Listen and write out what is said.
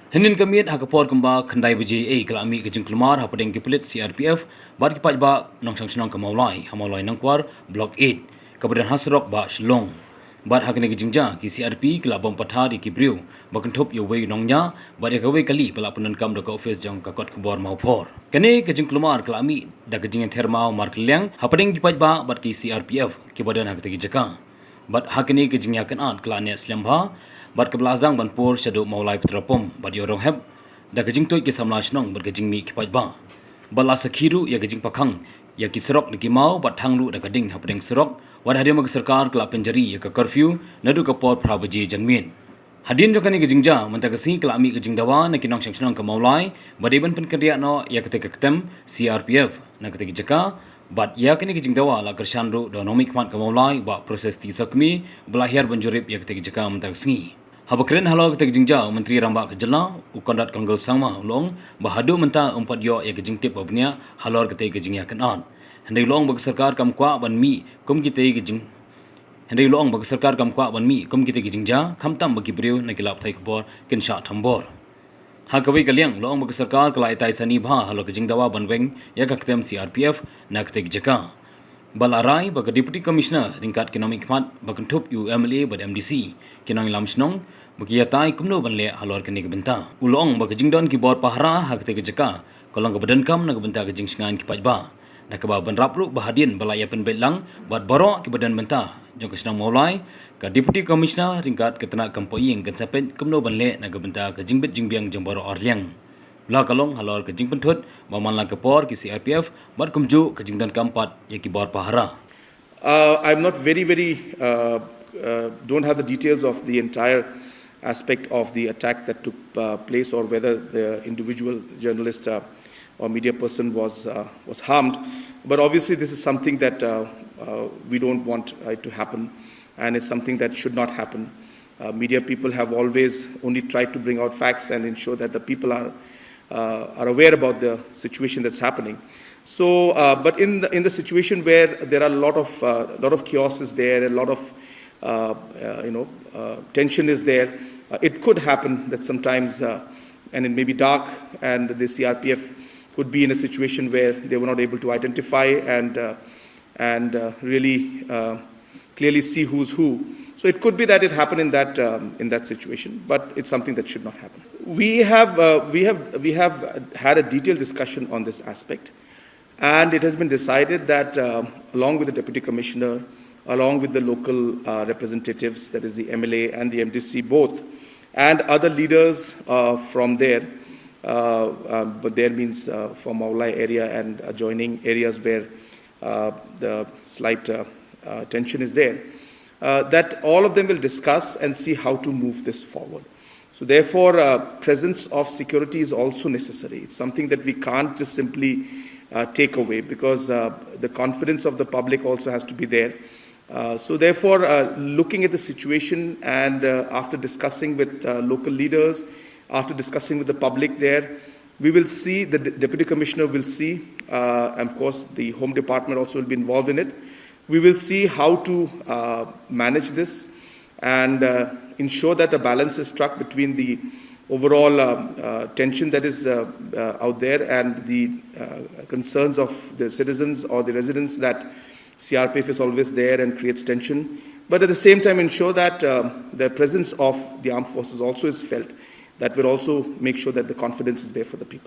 Henin kamiet hakapor kemba kendai BJA kelami kejeng kelmar hapadeng kipelit CRPF bad kipat ba nong sang senong kemaulai hamaulai nangkwar blok 8 kabadan hasrok ba Shillong bad hakene kejeng ja ki CRP kelabom patha di kibriu bakentop yo wei nongnya bad yakawei kali pala penankam do ka office jong kakot kebor maupor kene kejeng kelmar kelami da kejeng thermau mar keliang hapadeng kipat ba bad ki CRPF kibadan hakete kejeka bad hakene kejeng yakan at kelane slamba bad kebelazang banpur shadow maulai petrapom bad yorong heb da kejing toy ki samla shnong bad kejing mi kipat ba bala sakhiru ya kejing pakhang ya ki serok ni mau bad thanglu da kading hapdeng serok wad hadim mag sarkar kla penjari ya ka curfew nadu ka por phrabaji jangmin hadin jo kani kejing ja manta kasi kla mi kejing dawa na kinong shnong ka maulai badiban pen kerja no ya ketek ketem CRPF na ketek jaka But ya kini kejing dawa la kersandru do nomik mat kamaulai ba proses ti sakmi belahir banjurip ya ketek jaka mentak sengi. Habakren halo ketek kejing jau menteri rambak kejela ukondat kanggal sangma long bahadu menta empat yo ya kejing tip babnya halor ketek kejing ya kenan. Hendai long bag sarkar kam kwa ban mi kum kite kejing. Hendai long bag sarkar kam kwa ban mi kum kite kejing ja khamtam bagi breu na kilap thai kbor kin sha thambor. Hakawai kaliang loong bagi sarkar kelai tai sani bha halo kejing dawa banweng ya kaktem CRPF na ketek jeka. Balarai bagi Deputy Commissioner ringkat kinami khmat bakentup UMLA bad MDC kinang lamsnong bagi yatai kumno banle halor kini kebenta. Ulong bagi jingdon ki bor pahara hak ketek jeka kolong ke badan kam na kebenta kejing singan ki pajba. Na keba ban rapruk bahadian balaya pen belang bad borok ki badan benta jong kesenang maulai ka Deputy Commissioner ringkat ketena kampoying kan sapet kumno banle na kebenta ke jingbet jingbiang jong boro orliang la kalong halor ke jing penthut baman la kapor ki CRPF bad kumju ke jingdan kampat ya ki bor pahara. I'm not don't have the details of the entire aspect of the attack that took place or whether the individual journalist or media person was harmed. But obviously this is something that we don't want it to happen, and it's something that should not happen. Media people have always only tried to bring out facts and ensure that the people are aware about the situation that's happening. So, but in the situation where there are a lot of chaos is there, a lot of tension is there, it could happen that sometimes, and it may be dark, and the CRPF could be in a situation where they were not able to identify and really clearly see who's who. So it could be that it happened in that situation, but it's something that should not happen. We have had a detailed discussion on this aspect, and it has been decided that along with the Deputy Commissioner, along with the local representatives, that is the MLA and the MDC both, and other leaders from there, but there means from Maulai area and adjoining areas where the slight tension is there, that all of them will discuss and see how to move this forward. So therefore, presence of security is also necessary. It's something that we can't just simply take away, because the confidence of the public also has to be there. So therefore, looking at the situation and after discussing with local leaders, after discussing with the public there, we will see, the Deputy Commissioner will see, and of course the Home Department also will be involved in it. We will see how to manage this and ensure that a balance is struck between the overall tension that is out there and the concerns of the citizens or the residents that CRPF is always there and creates tension, but at the same time ensure that the presence of the armed forces also is felt. That will also make sure that the confidence is there for the people.